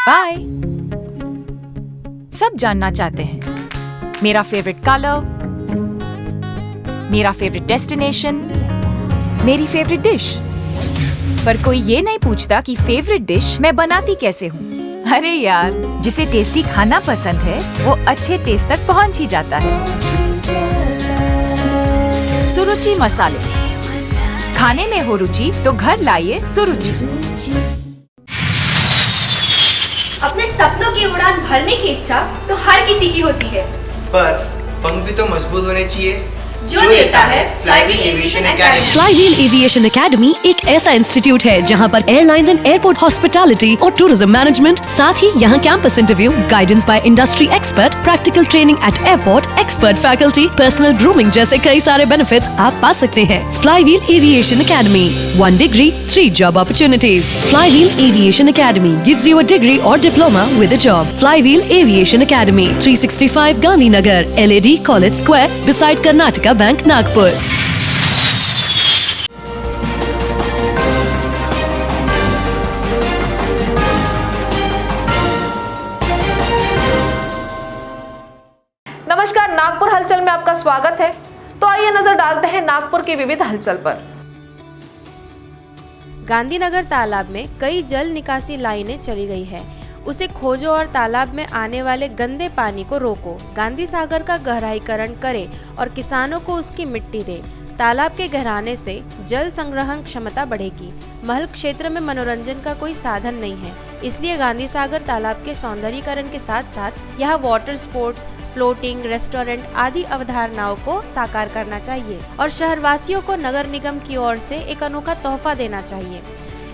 Bye. सब जानना चाहते हैं मेरा फेवरेट कलर, मेरा फेवरेट डेस्टिनेशन, मेरी फेवरेट डिश, पर कोई ये नहीं पूछता कि फेवरेट डिश मैं बनाती कैसे हूँ। अरे यार, जिसे टेस्टी खाना पसंद है वो अच्छे टेस्ट तक पहुँच ही जाता है। सुरुचि मसाले, खाने में हो रुचि तो घर लाइए सुरुचि। अपने सपनों की उड़ान भरने की इच्छा तो हर किसी की होती है, पर पंख भी तो मजबूत होने चाहिए जो देता है flywheel aviation academy. Flywheel aviation academy एक ऐसा इंस्टीट्यूट है जहां पर एयरलाइंस एंड एयरपोर्ट हॉस्पिटैलिटी और टूरिज्म मैनेजमेंट, साथ ही यहां campus interview, guidance by industry expert, practical training at airport, expert faculty, personal grooming जैसे कई सारे बेनिफिट्स आप पा सकते हैं। Flywheel aviation academy, 1 degree 3 job opportunities. Flywheel aviation academy gives you a degree और diploma with a job. Flywheel aviation academy, 365 Gandhinagar, LAD college square, beside Karnataka bank, Nagpur. नमस्कार, नागपुर हलचल में आपका स्वागत है। तो आइए नजर डालते हैं नागपुर की विविध हलचल पर। गांधीनगर तालाब में कई जल निकासी लाइनें चली गई है, उसे खोजो और तालाब में आने वाले गंदे पानी को रोको। गांधी सागर का गहराईकरण करे और किसानों को उसकी मिट्टी दे। तालाब के गहराने से जल संग्रहण क्षमता बढ़ेगी। महल क्षेत्र में मनोरंजन का कोई साधन नहीं है, इसलिए गांधी सागर तालाब के सौंदर्यीकरण के साथ साथ यहाँ वाटर स्पोर्ट्स, फ्लोटिंग, रेस्टोरेंट आदि अवधारणाओं को साकार करना चाहिए और शहरवासियों को नगर निगम की ओर से एक अनोखा तोहफा देना चाहिए।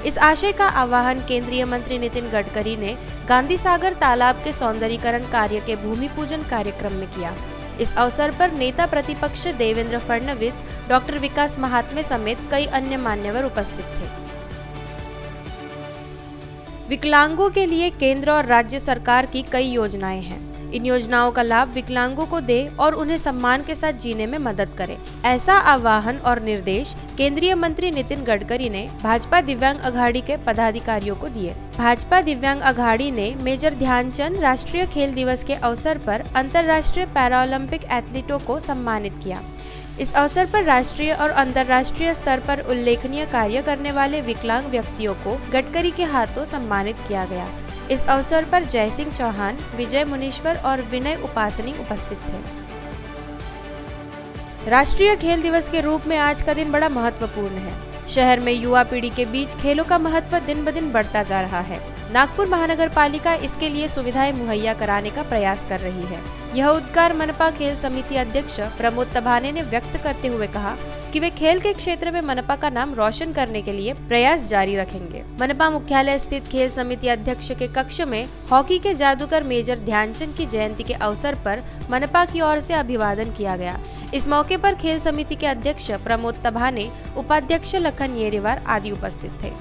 इस आशय का आह्वान केंद्रीय मंत्री नितिन गडकरी ने गांधी सागर तालाब के सौंदर्यीकरण कार्य के भूमि पूजन कार्यक्रम में किया। इस अवसर पर नेता प्रतिपक्ष देवेंद्र फडणवीस, डॉक्टर विकास महात्मे समेत कई अन्य मान्यवर उपस्थित थे। विकलांगों के लिए केंद्र और राज्य सरकार की कई योजनाएं हैं। इन योजनाओं का लाभ विकलांगों को दे और उन्हें सम्मान के साथ जीने में मदद करे, ऐसा आह्वान और निर्देश केंद्रीय मंत्री नितिन गडकरी ने भाजपा दिव्यांग अघाड़ी के पदाधिकारियों को दिए। भाजपा दिव्यांग अघाड़ी ने मेजर ध्यानचंद राष्ट्रीय खेल दिवस के अवसर पर अंतर्राष्ट्रीय पैरालंपिक एथलीटों को सम्मानित किया। इस अवसर पर राष्ट्रीय और अंतर्राष्ट्रीय स्तर पर उल्लेखनीय कार्य करने वाले विकलांग व्यक्तियों को गडकरी के हाथों सम्मानित किया गया। इस अवसर पर जयसिंह चौहान, विजय मुनीश्वर और विनय उपासनी उपस्थित थे। राष्ट्रीय खेल दिवस के रूप में आज का दिन बड़ा महत्वपूर्ण है। शहर में युवा पीढ़ी के बीच खेलों का महत्व दिन ब दिन बढ़ता जा रहा है। नागपुर महानगर पालिका इसके लिए सुविधाएं मुहैया कराने का प्रयास कर रही है। यह उद्गार मनपा खेल समिति अध्यक्ष प्रमोद तभाने ने व्यक्त करते हुए कहा कि वे खेल के क्षेत्र में मनपा का नाम रोशन करने के लिए प्रयास जारी रखेंगे। मनपा मुख्यालय स्थित खेल समिति अध्यक्ष के कक्ष में हॉकी के जादूगर मेजर ध्यानचंद की जयंती के अवसर पर मनपा की ओर से अभिवादन किया गया। इस मौके पर खेल समिति के अध्यक्ष प्रमोद तभाने, उपाध्यक्ष लखन येरेवार आदि उपस्थित थे।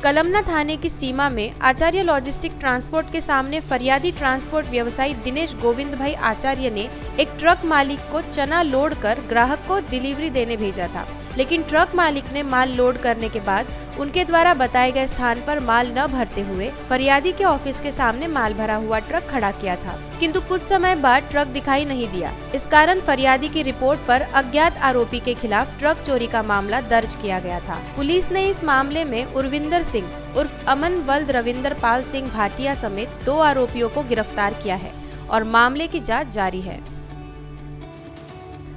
कलमना थाने की सीमा में आचार्य लॉजिस्टिक ट्रांसपोर्ट के सामने फरियादी ट्रांसपोर्ट व्यवसायी दिनेश गोविंद भाई आचार्य ने एक ट्रक मालिक को चना लोड कर ग्राहक को डिलीवरी देने भेजा था, लेकिन ट्रक मालिक ने माल लोड करने के बाद उनके द्वारा बताए गए स्थान पर माल न भरते हुए फरियादी के ऑफिस के सामने माल भरा हुआ ट्रक खड़ा किया था, किंतु कुछ समय बाद ट्रक दिखाई नहीं दिया। इस कारण फरियादी की रिपोर्ट पर अज्ञात आरोपी के खिलाफ ट्रक चोरी का मामला दर्ज किया गया था। पुलिस ने इस मामले में उर्विंदर सिंह उर्फ अमन वल्द रविंदर पाल सिंह भाटिया समेत 2 आरोपियों को गिरफ्तार किया है और मामले की जाँच जारी है।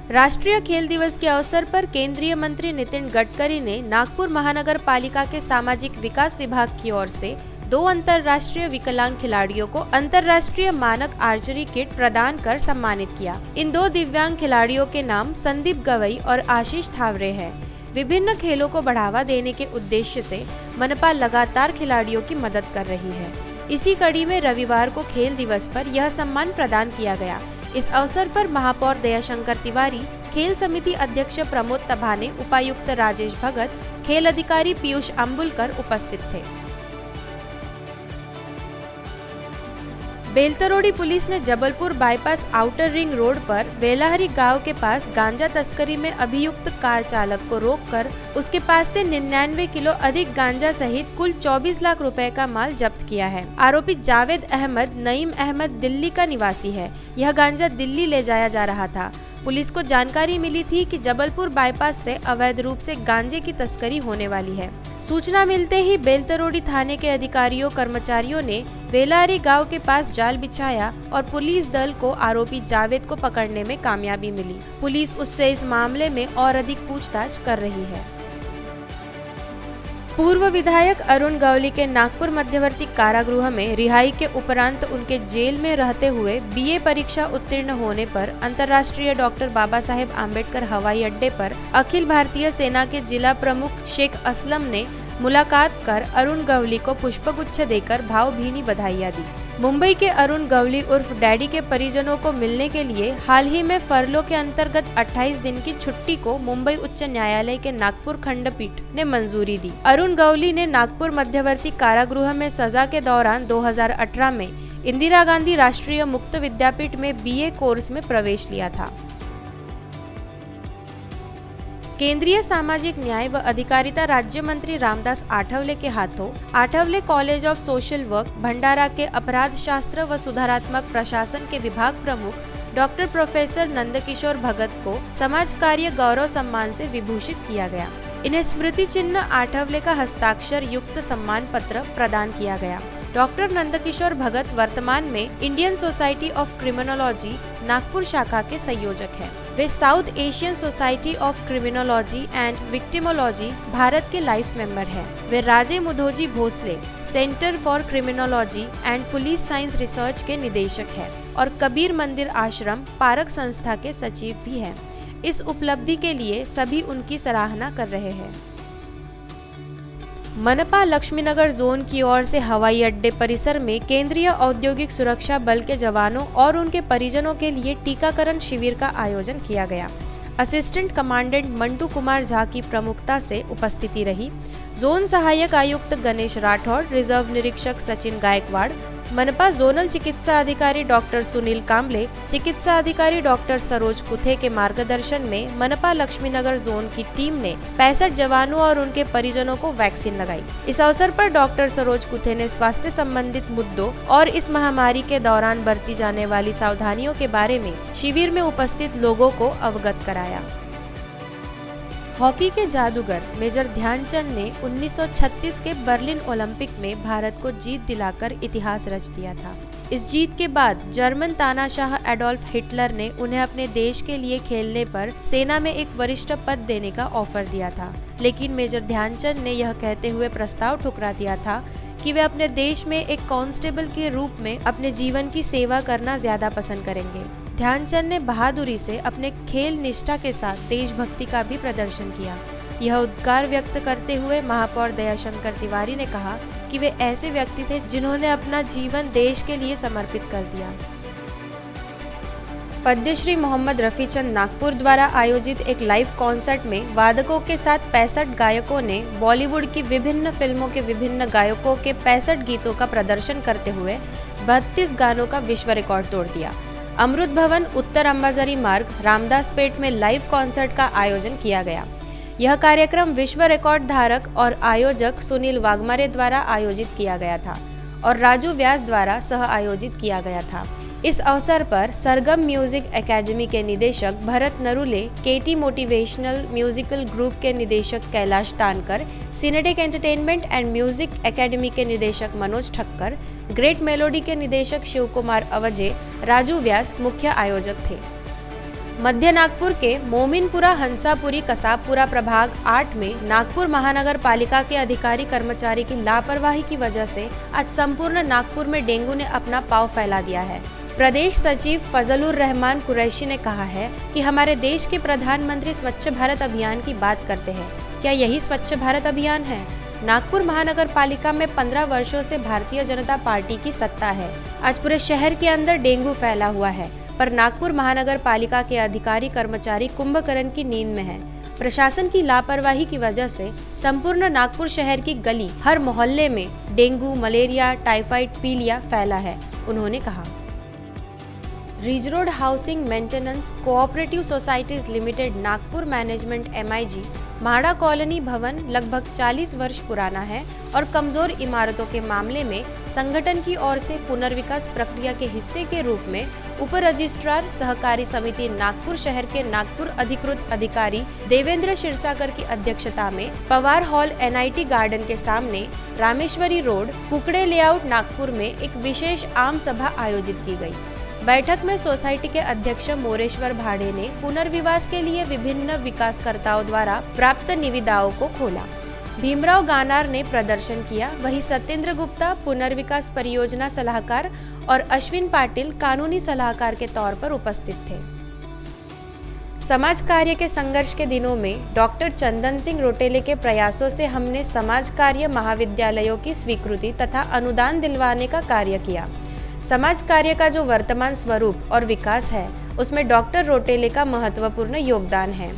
राष्ट्रीय खेल दिवस के अवसर पर केंद्रीय मंत्री नितिन गडकरी ने नागपुर महानगर पालिका के सामाजिक विकास विभाग की ओर से 2 अंतर्राष्ट्रीय विकलांग खिलाड़ियों को अंतर्राष्ट्रीय मानक आर्चरी किट प्रदान कर सम्मानित किया। इन 2 दिव्यांग खिलाड़ियों के नाम संदीप गवई और आशीष थावरे हैं। विभिन्न खेलों को बढ़ावा देने के उद्देश्य से मनपा लगातार खिलाड़ियों की मदद कर रही है। इसी कड़ी में रविवार को खेल दिवस पर यह सम्मान प्रदान किया गया। इस अवसर पर महापौर दयाशंकर तिवारी, खेल समिति अध्यक्ष प्रमोद तभाने, उपायुक्त राजेश भगत, खेल अधिकारी पीयूष अम्बुलकर उपस्थित थे। बेलतरोड़ी पुलिस ने Jabalpur bypass outer ring road पर वेलाहरी गांव के पास गांजा तस्करी में अभियुक्त कार चालक को रोककर उसके पास से 99 किलो अधिक गांजा सहित कुल 24 लाख रुपए का माल जब्त किया है। आरोपी जावेद अहमद नईम अहमद दिल्ली का निवासी है। यह गांजा दिल्ली ले जाया जा रहा था। पुलिस को जानकारी मिली थी कि जबलपुर बाईपास से अवैध रूप से गांजे की तस्करी होने वाली है। सूचना मिलते ही बेलतरोड़ी थाने के अधिकारियों कर्मचारियों ने वेलारी गांव के पास जाल बिछाया और पुलिस दल को आरोपी जावेद को पकड़ने में कामयाबी मिली। पुलिस उससे इस मामले में और अधिक पूछताछ कर रही है। पूर्व विधायक अरुण गवली के नागपुर मध्यवर्ती कारागृह में रिहाई के उपरांत उनके जेल में रहते हुए बीए परीक्षा उत्तीर्ण होने पर अंतर्राष्ट्रीय डॉक्टर बाबा साहेब आम्बेडकर हवाई अड्डे पर अखिल भारतीय सेना के जिला प्रमुख शेख असलम ने मुलाकात कर अरुण गवली को पुष्पगुच्छ देकर भावभीनी बधाइयां दी। मुंबई के अरुण गवली उर्फ डैडी के परिजनों को मिलने के लिए हाल ही में फरलो के अंतर्गत 28 दिन की छुट्टी को मुंबई उच्च न्यायालय के नागपुर खंडपीठ ने मंजूरी दी। अरुण गवली ने नागपुर मध्यवर्ती कारागृह में सजा के दौरान 2018 में इंदिरा गांधी राष्ट्रीय मुक्त विद्यापीठ में बीए कोर्स में प्रवेश लिया था। केंद्रीय सामाजिक न्याय व अधिकारिता राज्य मंत्री रामदास आठवले के हाथों Athawale college of social work Bhandara के अपराध शास्त्र व सुधारात्मक प्रशासन के विभाग प्रमुख डॉक्टर प्रोफेसर नंदकिशोर भगत को समाज कार्य गौरव सम्मान से विभूषित किया गया। इन्हें स्मृति चिन्ह आठवले का हस्ताक्षर युक्त सम्मान पत्र प्रदान किया गया। डॉक्टर नंदकिशोर भगत वर्तमान में Indian society of criminology Nagpur शाखा के संयोजक हैं। वे South Asian society of criminology and victimology Bharat के लाइफ मेंबर हैं। वे Raje Mudhoji Bhosale centre for criminology and police science research के निदेशक हैं और कबीर मंदिर आश्रम पारक संस्था के सचिव भी हैं। इस उपलब्धि के लिए सभी उनकी सराहना कर रहे हैं। मनपा लक्ष्मीनगर जोन की ओर से हवाई अड्डे परिसर में केंद्रीय औद्योगिक सुरक्षा बल के जवानों और उनके परिजनों के लिए टीकाकरण शिविर का आयोजन किया गया। असिस्टेंट कमांडेंट मंटू कुमार झा की प्रमुखता से उपस्थिति रही। जोन सहायक आयुक्त गणेश राठौड़, रिजर्व निरीक्षक सचिन गायकवाड़, मनपा जोनल चिकित्सा अधिकारी डॉक्टर सुनील कांबले, चिकित्सा अधिकारी डॉक्टर सरोज कुथे के मार्गदर्शन में मनपा लक्ष्मीनगर जोन की टीम ने 65 जवानों और उनके परिजनों को वैक्सीन लगाई। इस अवसर पर डॉक्टर सरोज कुथे ने स्वास्थ्य संबंधित मुद्दों और इस महामारी के दौरान बरती जाने वाली सावधानियों के बारे में शिविर में उपस्थित लोगों को अवगत कराया। हॉकी के जादूगर मेजर ध्यानचंद ने 1936 के बर्लिन ओलंपिक में भारत को जीत दिलाकर इतिहास रच दिया था। इस जीत के बाद जर्मन तानाशाह एडोल्फ हिटलर ने उन्हें अपने देश के लिए खेलने पर सेना में एक वरिष्ठ पद देने का ऑफर दिया था, लेकिन मेजर ध्यानचंद ने यह कहते हुए प्रस्ताव ठुकरा दिया था कि वे अपने देश में एक कांस्टेबल के रूप में अपने जीवन की सेवा करना ज्यादा पसंद करेंगे। ध्यानचंद ने बहादुरी से अपने खेल निष्ठा के साथ देशभक्ति का भी प्रदर्शन किया। यह उद्गार व्यक्त करते हुए महापौर दयाशंकर तिवारी ने कहा कि वे ऐसे व्यक्ति थे जिन्होंने अपना जीवन देश के लिए समर्पित कर दिया। पद्मश्री मोहम्मद रफीचंद नागपुर द्वारा आयोजित एक लाइव कॉन्सर्ट में वादकों के साथ 65 गायकों ने बॉलीवुड की विभिन्न फिल्मों के विभिन्न गायकों के 65 गीतों का प्रदर्शन करते हुए 32 गानों का विश्व रिकॉर्ड तोड़ दिया। अमृत भवन उत्तर अंबाझरी मार्ग रामदासपेट में लाइव कॉन्सर्ट का आयोजन किया गया। यह कार्यक्रम विश्व रिकॉर्ड धारक और आयोजक सुनील वाघमारे द्वारा आयोजित किया गया था और राजू व्यास द्वारा सह आयोजित किया गया था। इस अवसर पर सरगम म्यूजिक एकेडमी के निदेशक Bharat Narule, KT motivational musical group के निदेशक Kailash Tankar, Cinetech entertainment and music academy के निदेशक मनोज ठक्कर, ग्रेट मेलोडी के निदेशक शिव कुमार अवजे, राजू व्यास मुख्य आयोजक थे। मध्य नागपुर के मोमिनपुरा हंसापुरी कसाबपुरा प्रभाग 8 में नागपुर महानगर पालिका के अधिकारी कर्मचारी की लापरवाही की वजह से आज संपूर्ण नागपुर में डेंगू ने अपना पांव फैला दिया है। प्रदेश सचिव फजलुर रहमान कुरैशी ने कहा है कि हमारे देश के प्रधानमंत्री स्वच्छ भारत अभियान की बात करते हैं। क्या यही स्वच्छ भारत अभियान है? नागपुर महानगर पालिका में 15 वर्षों से भारतीय जनता पार्टी की सत्ता है। आज पूरे शहर के अंदर डेंगू फैला हुआ है, पर नागपुर महानगर पालिका के अधिकारी कर्मचारी कुंभकर्ण की नींद में हैं। प्रशासन की लापरवाही की वजह से संपूर्ण नागपुर शहर की गली हर मोहल्ले में डेंगू, मलेरिया, टाइफाइड, पीलिया फैला है उन्होंने कहा। Ridge road housing maintenance cooperative societies limited Nagpur management MIG MHADA colony भवन लगभग 40 वर्ष पुराना है और कमजोर इमारतों के मामले में संगठन की ओर से पुनर्विकास प्रक्रिया के हिस्से के रूप में उप रजिस्ट्रार सहकारी समिति नागपुर शहर के नागपुर अधिकृत अधिकारी देवेंद्र क्षीरसागर की अध्यक्षता में पवार हॉल NIT गार्डन के सामने रामेश्वरी रोड कुकड़े लेआउट नागपुर में एक विशेष आम सभा आयोजित की गई। बैठक में सोसाइटी के अध्यक्ष मोरेश्वर भाड़े ने पुनर्विकास के लिए विभिन्न विकासकर्ताओं द्वारा प्राप्त निविदाओं को खोला। भीमराव गानार ने प्रदर्शन किया, वहीं सत्येंद्र गुप्ता पुनर्विकास परियोजना सलाहकार और अश्विन पाटिल कानूनी सलाहकार के तौर पर उपस्थित थे। समाज कार्य के संघर्ष के दिनों में डॉक्टर चंदन सिंह रोटेले के प्रयासों से हमने समाज कार्य महाविद्यालयों की स्वीकृति तथा अनुदान दिलवाने का कार्य किया। समाज कार्य का जो वर्तमान स्वरूप और विकास है उसमें डॉक्टर रोटेले का महत्वपूर्ण योगदान है।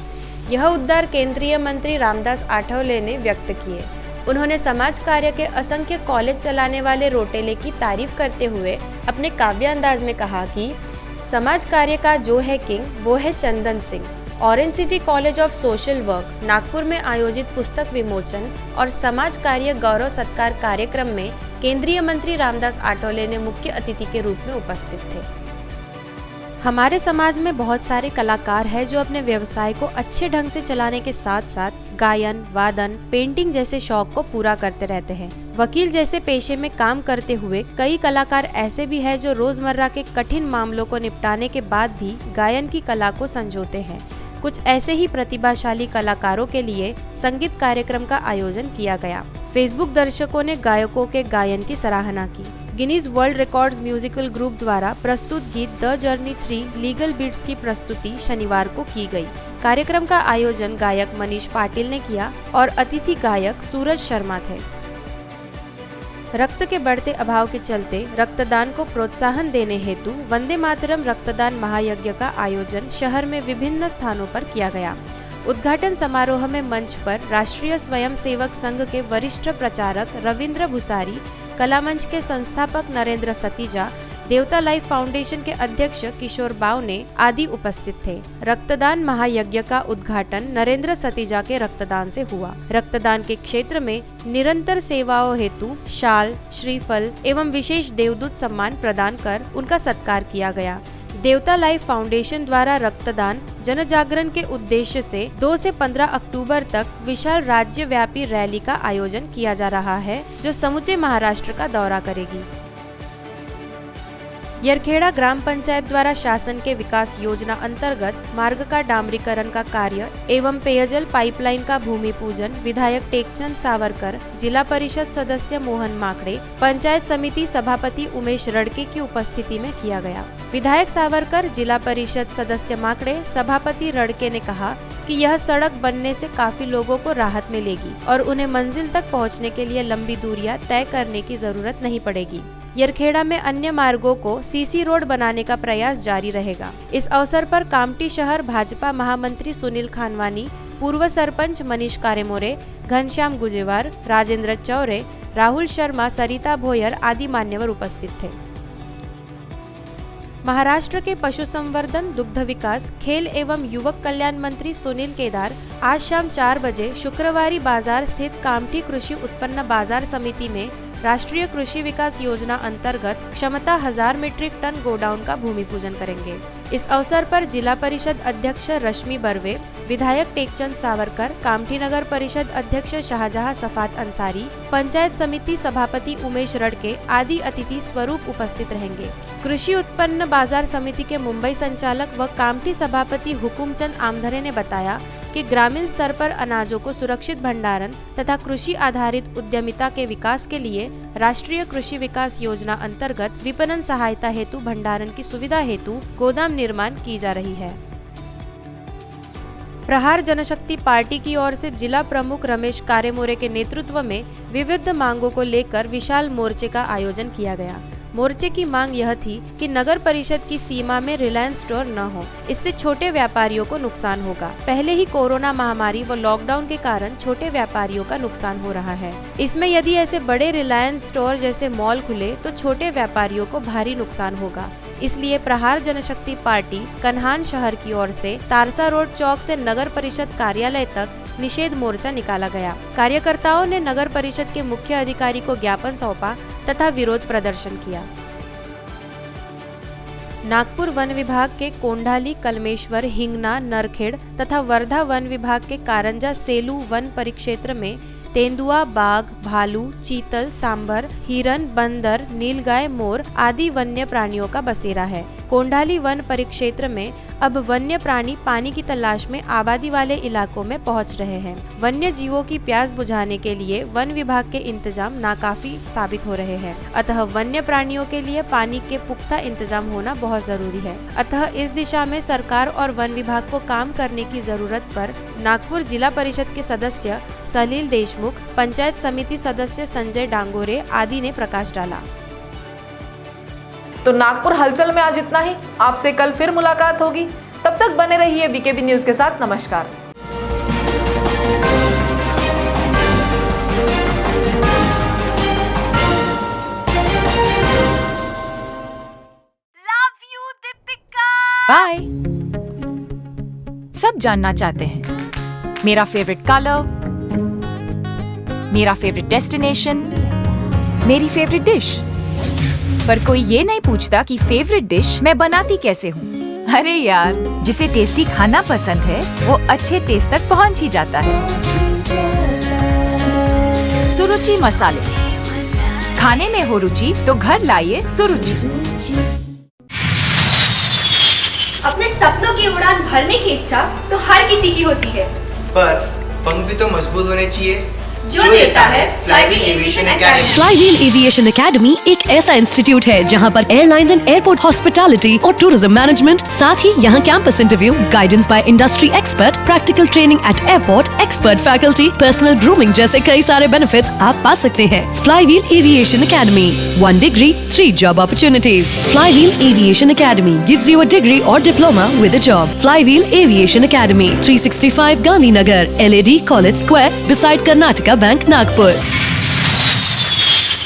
यह उद्गार केंद्रीय मंत्री रामदास आठवले ने व्यक्त किए। उन्होंने समाज कार्य के असंख्य कॉलेज चलाने वाले रोटेले की तारीफ करते हुए अपने काव्य अंदाज में कहा कि समाज कार्य का जो है किंग वो है Chandan Singh. Orange city college of social work Nagpur में आयोजित पुस्तक विमोचन और समाज कार्य गौरव सत्कार कार्यक्रम में केंद्रीय मंत्री रामदास आठवले ने मुख्य अतिथि के रूप में उपस्थित थे। हमारे समाज में बहुत सारे कलाकार हैं जो अपने व्यवसाय को अच्छे ढंग से चलाने के साथ साथ गायन, वादन, पेंटिंग जैसे शौक को पूरा करते रहते हैं। वकील जैसे पेशे में काम करते हुए कई कलाकार ऐसे भी हैं जो रोजमर्रा के कठिन मामलों को निपटाने के बाद भी गायन की कला को संजोते हैं। कुछ ऐसे ही प्रतिभाशाली कलाकारों के लिए संगीत कार्यक्रम का आयोजन किया गया। फेसबुक दर्शकों ने गायकों के गायन की सराहना की। Guinness world records musical group द्वारा प्रस्तुत गीत द जर्नी 3 लीगल बीट्स की प्रस्तुति शनिवार को की गई। कार्यक्रम का आयोजन गायक मनीष पाटिल ने किया और अतिथि गायक सूरज शर्मा थे। रक्त के बढ़ते अभाव के चलते रक्तदान को प्रोत्साहन देने हेतु वंदे मातरम रक्तदान महायज्ञ का आयोजन शहर में विभिन्न स्थानों पर किया गया। उद्घाटन समारोह में मंच पर राष्ट्रीय स्वयंसेवक संघ के वरिष्ठ प्रचारक रविंद्र भुसारी, कला मंच के संस्थापक नरेंद्र सतीजा, देवता लाइफ फाउंडेशन के अध्यक्ष किशोर बावने आदि उपस्थित थे। रक्तदान महायज्ञ का उद्घाटन नरेंद्र सतीजा के रक्तदान से हुआ। रक्तदान के क्षेत्र में निरंतर सेवाओं हेतु शाल, श्रीफल एवं विशेष देवदूत सम्मान प्रदान कर उनका सत्कार किया गया। देवता लाइफ फाउंडेशन द्वारा रक्तदान जन जागरण के उद्देश्य से 2 से 15 अक्टूबर तक विशाल राज्यव्यापी रैली का आयोजन किया जा रहा है जो समूचे महाराष्ट्र का दौरा करेगी। यरखेड़ा ग्राम पंचायत द्वारा शासन के विकास योजना अंतर्गत मार्ग का डामरीकरण का कार्य एवं पेयजल पाइपलाइन का भूमि पूजन विधायक टेकचंद सावरकर, जिला परिषद सदस्य मोहन माकड़े, पंचायत समिति सभापति उमेश रड़के की उपस्थिति में किया गया। विधायक सावरकर, जिला परिषद सदस्य माकड़े, सभापति रड़के ने कहा कि यह सड़क बनने से काफी लोगों को राहत मिलेगी और उन्हें मंजिल तक पहुंचने के लिए लंबी दूरियां तय करने की जरूरत नहीं पड़ेगी। यरखेड़ा में अन्य मार्गों को सीसी रोड बनाने का प्रयास जारी रहेगा। इस अवसर पर कामठी शहर भाजपा महामंत्री सुनील खानवानी, पूर्व सरपंच मनीष कारेमोरे, घनश्याम गुजेवार, राजेंद्र चौरे, राहुल शर्मा, सरिता भोयर आदि मान्यवर उपस्थित थे। महाराष्ट्र के पशुसंवर्धन, दुग्ध विकास, खेल एवं युवक कल्याण मंत्री सुनील केदार आज शाम 4 बजे शुक्रवारी बाजार स्थित कामठी कृषि उत्पन्न बाजार समिति में राष्ट्रीय कृषि विकास योजना अंतर्गत क्षमता 1000 मीट्रिक टन गोडाउन का भूमि पूजन करेंगे। इस अवसर पर जिला परिषद अध्यक्ष रश्मि बर्वे, विधायक टेकचंद सावरकर, कामठी नगर परिषद अध्यक्ष शाहजहां सफात अंसारी, पंचायत समिति सभापति उमेश रड़के आदि अतिथि स्वरूप उपस्थित रहेंगे। कृषि उत्पन्न बाजार समिति के मुंबई संचालक व कामठी सभापति हुकुमचंद आमधरे ने बताया कि ग्रामीण स्तर पर अनाजों को सुरक्षित भंडारण तथा कृषि आधारित उद्यमिता के विकास के लिए राष्ट्रीय कृषि विकास योजना अंतर्गत विपणन सहायता हेतु भंडारण की सुविधा हेतु गोदाम निर्माण की जा रही है। प्रहार जनशक्ति पार्टी की ओर से जिला प्रमुख रमेश कारेमोरे के नेतृत्व में विविध मांगों को लेकर विशाल मोर्चे का आयोजन किया गया। मोर्चे की मांग यह थी कि नगर परिषद की सीमा में रिलायंस स्टोर न हो, इससे छोटे व्यापारियों को नुकसान होगा। पहले ही कोरोना महामारी व लॉकडाउन के कारण छोटे व्यापारियों का नुकसान हो रहा है। इसमें यदि ऐसे बड़े रिलायंस स्टोर जैसे मॉल खुले तो छोटे व्यापारियों को भारी नुकसान होगा। इसलिए प्रहार जनशक्ति पार्टी कन्हान शहर की ओर से तारसा रोड चौक से नगर परिषद कार्यालय तक निषेध मोर्चा निकाला गया। कार्यकर्ताओं ने नगर परिषद के मुख्य अधिकारी को ज्ञापन सौंपा तथा विरोध प्रदर्शन किया। नागपुर वन विभाग के कोंडाली, कलमेश्वर, हिंगना, नरखेड़ तथा वर्धा वन विभाग के कारंजा सेलू वन परिक्षेत्र में तेंदुआ, बाघ, भालू, चीतल, सांभर, हिरन, बंदर, नीलगाय, मोर आदि वन्य प्राणियों का बसेरा है। कोंडाली वन परिक्षेत्र में अब वन्य प्राणी पानी की तलाश में आबादी वाले इलाकों में पहुंच रहे हैं। वन्य जीवों की प्यास बुझाने के लिए वन विभाग के इंतजाम नाकाफी साबित हो रहे हैं। अतः वन्य प्राणियों के लिए पानी के पुख्ता इंतजाम होना बहुत जरूरी है। अतः इस दिशा में सरकार और वन विभाग को काम करने की जरूरत पर नागपुर जिला परिषद के सदस्य सलील देशमुख, पंचायत समिति सदस्य संजय डांगोरे आदि ने प्रकाश डाला। तो नागपुर हलचल में आज इतना ही। आपसे कल फिर मुलाकात होगी, तब तक बने रहिए बीकेबी न्यूज के साथ। नमस्कार। बाय। सब जानना चाहते हैं मेरा फेवरेट कलर, मेरा फेवरेट डेस्टिनेशन, मेरी फेवरेट डिश, पर कोई ये नहीं पूछता कि फेवरेट डिश मैं बनाती कैसे हूँ। अरे यार, जिसे टेस्टी खाना पसंद है वो अच्छे टेस्ट तक पहुँच ही जाता है। सुरुचि मसाले, खाने में हो रुचि तो घर लाइए सुरुचि। अपने सपनों की उड़ान भरने की इच्छा तो हर किसी की होती है, पर पंख भी तो मजबूत होने चाहिए जो देता है flywheel aviation academy. Flywheel aviation academy एक ऐसा इंस्टीट्यूट है जहां पर एयरलाइंस एंड एयरपोर्ट हॉस्पिटैलिटी और टूरिज्म मैनेजमेंट, साथ ही यहां campus interview, guidance by industry expert, practical training at airport, expert faculty, personal grooming जैसे कई सारे बेनिफिट्स आप पा सकते हैं। Flywheel aviation academy, 1 degree, 3 job opportunities. Flywheel Aviation Academy gives you a degree or diploma with a job. Flywheel Aviation Academy, 365 Gandhinagar, LAD College Square, beside Karnataka Bank, Nagpur.